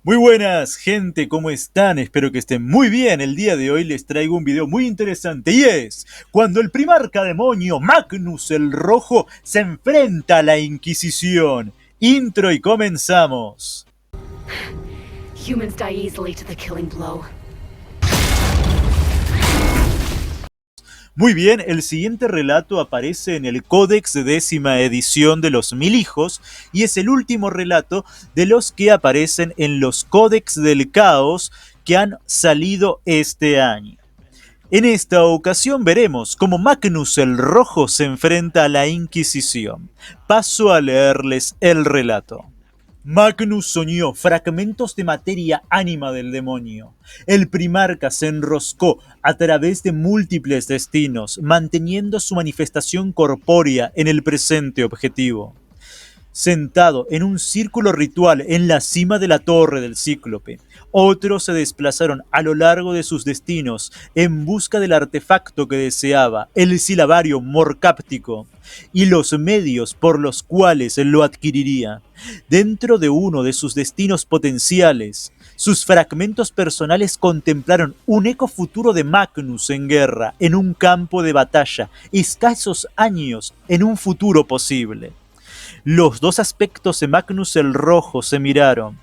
Muy buenas, gente, ¿cómo están? Espero que estén muy bien. El día de hoy les traigo un video muy interesante y es cuando el primarca demonio Magnus el Rojo se enfrenta a la Inquisición. Intro y comenzamos. Humans die easily to the killing blow. Muy bien, el siguiente relato aparece en el Códex de décima edición de los Mil Hijos y es el último relato de los que aparecen en los Códex del Caos que han salido este año. En esta ocasión veremos cómo Magnus el Rojo se enfrenta a la Inquisición. Paso a leerles el relato. Magnus soñó fragmentos de materia ánima del demonio. El primarca se enroscó a través de múltiples destinos, manteniendo su manifestación corpórea en el presente objetivo. Sentado en un círculo ritual en la cima de la torre del Cíclope, otros se desplazaron a lo largo de sus destinos en busca del artefacto que deseaba, el silabario morcáptico, y los medios por los cuales lo adquiriría. Dentro de uno de sus destinos potenciales, sus fragmentos personales contemplaron un eco futuro de Magnus en guerra, en un campo de batalla, escasos años en un futuro posible. Los dos aspectos de Magnus el Rojo se miraron.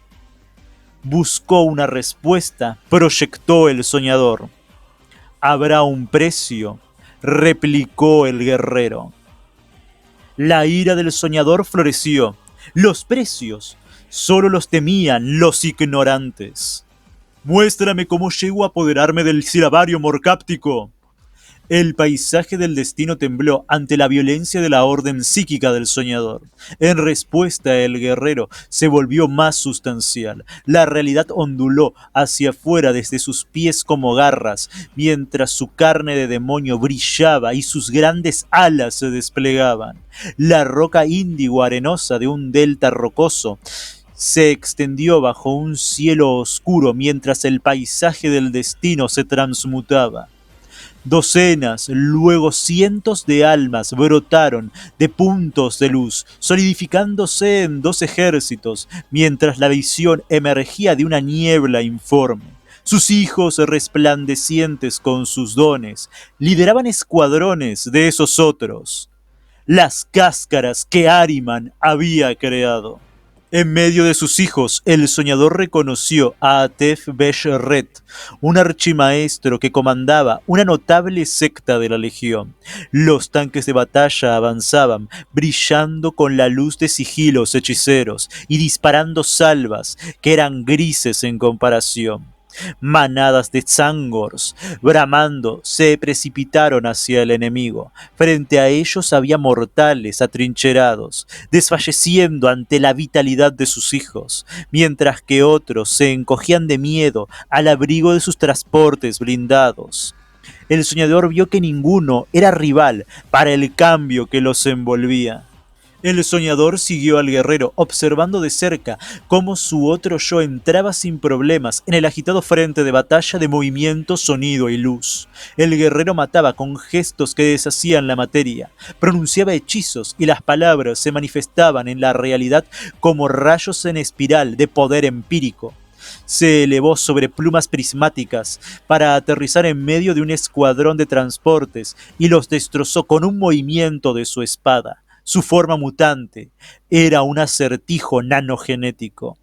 Buscó una respuesta, proyectó el soñador. ¿Habrá un precio?, replicó el guerrero. La ira del soñador floreció. Los precios solo los temían los ignorantes. Muéstrame cómo llego a apoderarme del silabario morcáptico. El paisaje del destino tembló ante la violencia de la orden psíquica del soñador. En respuesta, el guerrero se volvió más sustancial. La realidad onduló hacia afuera desde sus pies como garras, mientras su carne de demonio brillaba y sus grandes alas se desplegaban. La roca índigo arenosa de un delta rocoso se extendió bajo un cielo oscuro mientras el paisaje del destino se transmutaba. Docenas, luego cientos de almas brotaron de puntos de luz, solidificándose en dos ejércitos, mientras la visión emergía de una niebla informe. Sus hijos resplandecientes con sus dones lideraban escuadrones de esos otros, las cáscaras que Ahriman había creado. En medio de sus hijos, el soñador reconoció a Atef-Besh-Ret, un archimaestro que comandaba una notable secta de la Legión. Los tanques de batalla avanzaban, brillando con la luz de sigilos hechiceros y disparando salvas que eran grises en comparación. Manadas de Zangors, bramando, se precipitaron hacia el enemigo. Frente a ellos había mortales atrincherados, desfalleciendo ante la vitalidad de sus hijos, mientras que otros se encogían de miedo al abrigo de sus transportes blindados. El soñador vio que ninguno era rival para el cambio que los envolvía. El soñador siguió al guerrero, observando de cerca cómo su otro yo entraba sin problemas en el agitado frente de batalla de movimiento, sonido y luz. El guerrero mataba con gestos que deshacían la materia, pronunciaba hechizos y las palabras se manifestaban en la realidad como rayos en espiral de poder empírico. Se elevó sobre plumas prismáticas para aterrizar en medio de un escuadrón de transportes y los destrozó con un movimiento de su espada. Su forma mutante era un acertijo nanogenético.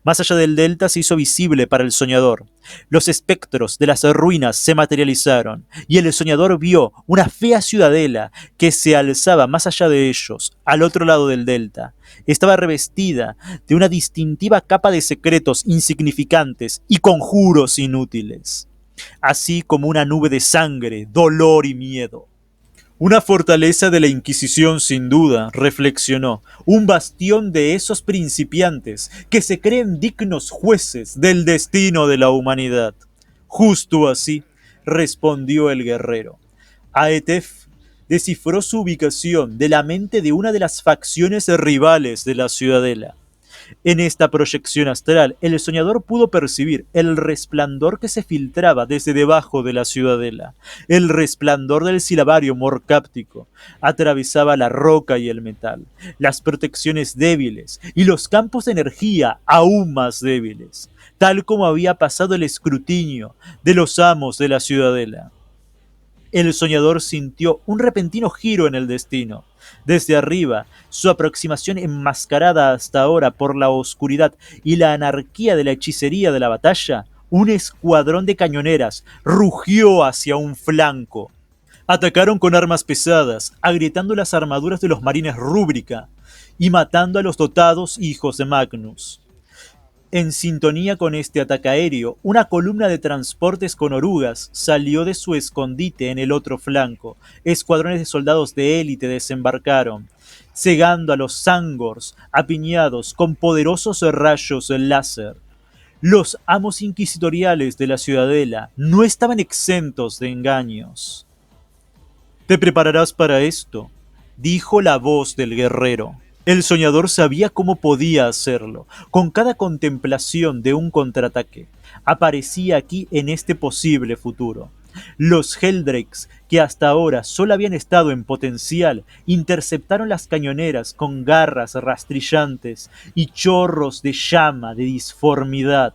Más allá del delta se hizo visible para el soñador. Los espectros de las ruinas se materializaron, y el soñador vio una fea ciudadela que se alzaba más allá de ellos, al otro lado del delta. Estaba revestida de una distintiva capa de secretos insignificantes y conjuros inútiles, así como una nube de sangre, dolor y miedo. Una fortaleza de la Inquisición sin duda, reflexionó, un bastión de esos principiantes que se creen dignos jueces del destino de la humanidad. Justo así, respondió el guerrero. Aetef descifró su ubicación de la mente de una de las facciones rivales de la ciudadela. En esta proyección astral, el soñador pudo percibir el resplandor que se filtraba desde debajo de la ciudadela. El resplandor del silabario morcáptico atravesaba la roca y el metal, las protecciones débiles y los campos de energía aún más débiles, tal como había pasado el escrutinio de los amos de la ciudadela. El soñador sintió un repentino giro en el destino. Desde arriba, su aproximación enmascarada hasta ahora por la oscuridad y la anarquía de la hechicería de la batalla, un escuadrón de cañoneras rugió hacia un flanco. Atacaron con armas pesadas, agrietando las armaduras de los marines Rúbrica y matando a los dotados hijos de Magnus. En sintonía con este ataque aéreo, una columna de transportes con orugas salió de su escondite en el otro flanco. Escuadrones de soldados de élite desembarcaron, cegando a los Zangors, apiñados con poderosos rayos láser. Los amos inquisitoriales de la ciudadela no estaban exentos de engaños. «Te prepararás para esto», dijo la voz del guerrero. El soñador sabía cómo podía hacerlo. Con cada contemplación de un contraataque, aparecía aquí en este posible futuro. Los Heldrakes, que hasta ahora solo habían estado en potencial, interceptaron las cañoneras con garras rastrillantes y chorros de llama de disformidad.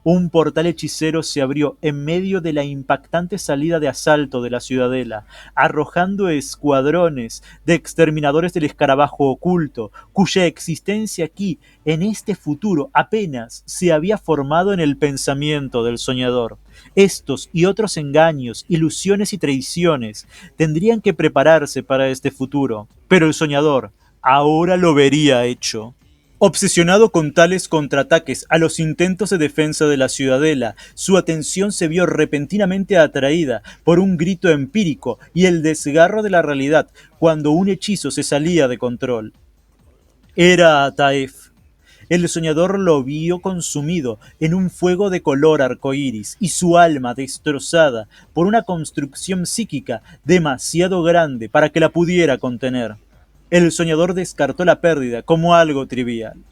Un portal hechicero se abrió en medio de la impactante salida de asalto de la ciudadela, arrojando escuadrones de exterminadores del escarabajo oculto, cuya existencia aquí, en este futuro, apenas se había formado en el pensamiento del soñador. Estos y otros engaños, ilusiones y traiciones tendrían que prepararse para este futuro, pero el soñador ahora lo vería hecho. Obsesionado con tales contraataques a los intentos de defensa de la ciudadela, su atención se vio repentinamente atraída por un grito empírico y el desgarro de la realidad cuando un hechizo se salía de control. Era Ataef. El soñador lo vio consumido en un fuego de color arcoíris y su alma destrozada por una construcción psíquica demasiado grande para que la pudiera contener. El soñador descartó la pérdida como algo trivial.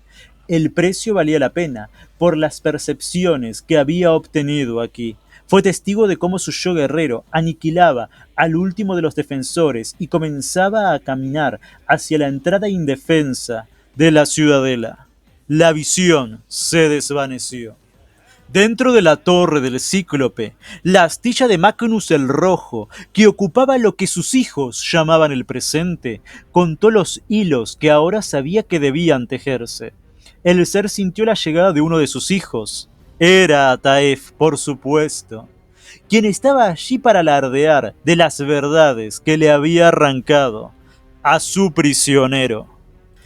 El precio valía la pena por las percepciones que había obtenido aquí. Fue testigo de cómo su yo guerrero aniquilaba al último de los defensores y comenzaba a caminar hacia la entrada indefensa de la ciudadela. La visión se desvaneció. Dentro de la torre del Cíclope, la astilla de Magnus el Rojo, que ocupaba lo que sus hijos llamaban el presente, contó los hilos que ahora sabía que debían tejerse. El ser sintió la llegada de uno de sus hijos. Era Ataef, por supuesto, quien estaba allí para alardear de las verdades que le había arrancado a su prisionero.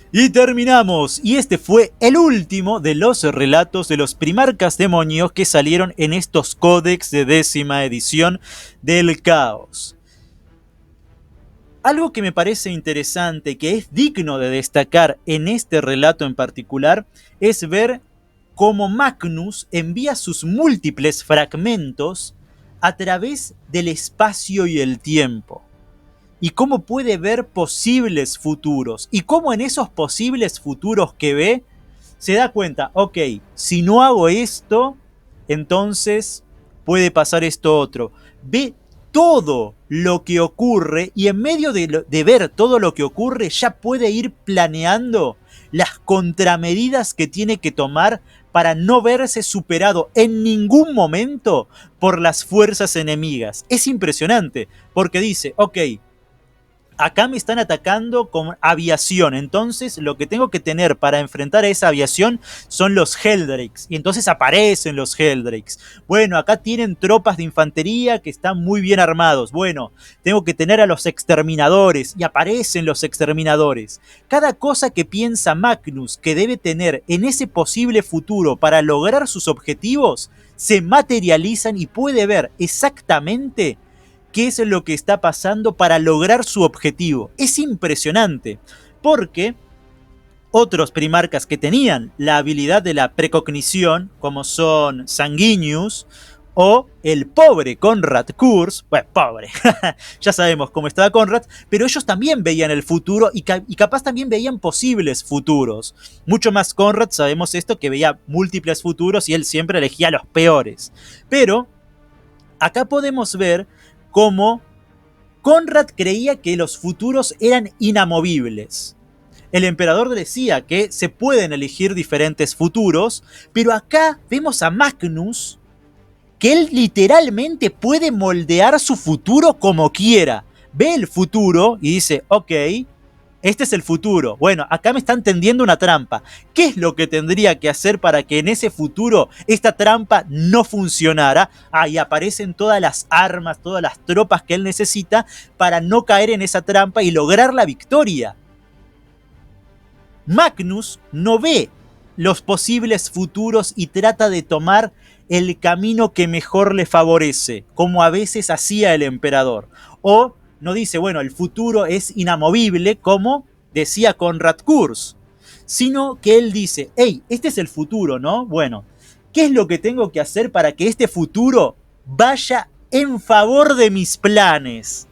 Y terminamos, y este fue el último de los relatos de los primarcas demonios que salieron en estos códex de 10ª edición del Caos. Algo que me parece interesante, que es digno de destacar en este relato en particular, es ver cómo Magnus envía sus múltiples fragmentos a través del espacio y el tiempo. Y cómo puede ver posibles futuros. Y cómo en esos posibles futuros que ve, se da cuenta, ok, si no hago esto, entonces puede pasar esto otro. Ve todo lo que ocurre y en medio de ver todo lo que ocurre, ya puede ir planeando las contramedidas que tiene que tomar para no verse superado en ningún momento por las fuerzas enemigas. Es impresionante, porque dice, ok, acá me están atacando con aviación, entonces lo que tengo que tener para enfrentar a esa aviación son los Heldrakes, y entonces aparecen los Heldrakes. Bueno, acá tienen tropas de infantería que están muy bien armados. Bueno, tengo que tener a los exterminadores, y aparecen los exterminadores. Cada cosa que piensa Magnus que debe tener en ese posible futuro para lograr sus objetivos, se materializan y puede ver exactamente qué es lo que está pasando para lograr su objetivo. Es impresionante, porque otros primarcas que tenían la habilidad de la precognición, como son Sanguinius o el pobre Konrad Kurz, bueno, pobre, ya sabemos cómo estaba Konrad, pero ellos también veían el futuro y capaz también veían posibles futuros. Mucho más Konrad, sabemos esto, que veía múltiples futuros y él siempre elegía los peores. Pero acá podemos ver cómo Konrad creía que los futuros eran inamovibles. El emperador decía que se pueden elegir diferentes futuros, pero acá vemos a Magnus que él literalmente puede moldear su futuro como quiera. Ve el futuro y dice, ok, este es el futuro. Bueno, acá me están tendiendo una trampa. ¿Qué es lo que tendría que hacer para que en ese futuro esta trampa no funcionara? Y aparecen todas las armas, todas las tropas que él necesita para no caer en esa trampa y lograr la victoria. Magnus no ve los posibles futuros y trata de tomar el camino que mejor le favorece, como a veces hacía el emperador. O no dice, bueno, el futuro es inamovible, como decía Konrad Kurz, sino que él dice, hey, este es el futuro, ¿no? Bueno, ¿qué es lo que tengo que hacer para que este futuro vaya en favor de mis planes?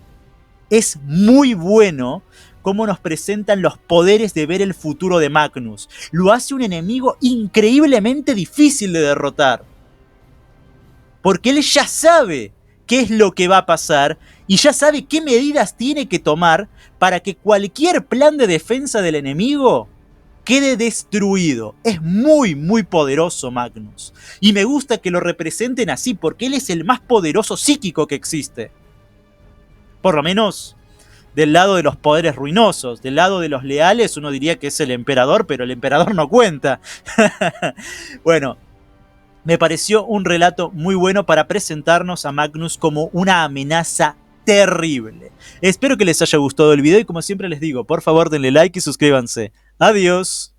Es muy bueno cómo nos presentan los poderes de ver el futuro de Magnus. Lo hace un enemigo increíblemente difícil de derrotar. Porque él ya sabe qué es lo que va a pasar y ya sabe qué medidas tiene que tomar para que cualquier plan de defensa del enemigo quede destruido. Es muy, muy poderoso Magnus. Y me gusta que lo representen así porque él es el más poderoso psíquico que existe. Por lo menos del lado de los poderes ruinosos. Del lado de los leales uno diría que es el emperador, pero el emperador no cuenta. Bueno, me pareció un relato muy bueno para presentarnos a Magnus como una amenaza terrible. Espero que les haya gustado el video y como siempre les digo, por favor denle like y suscríbanse. Adiós.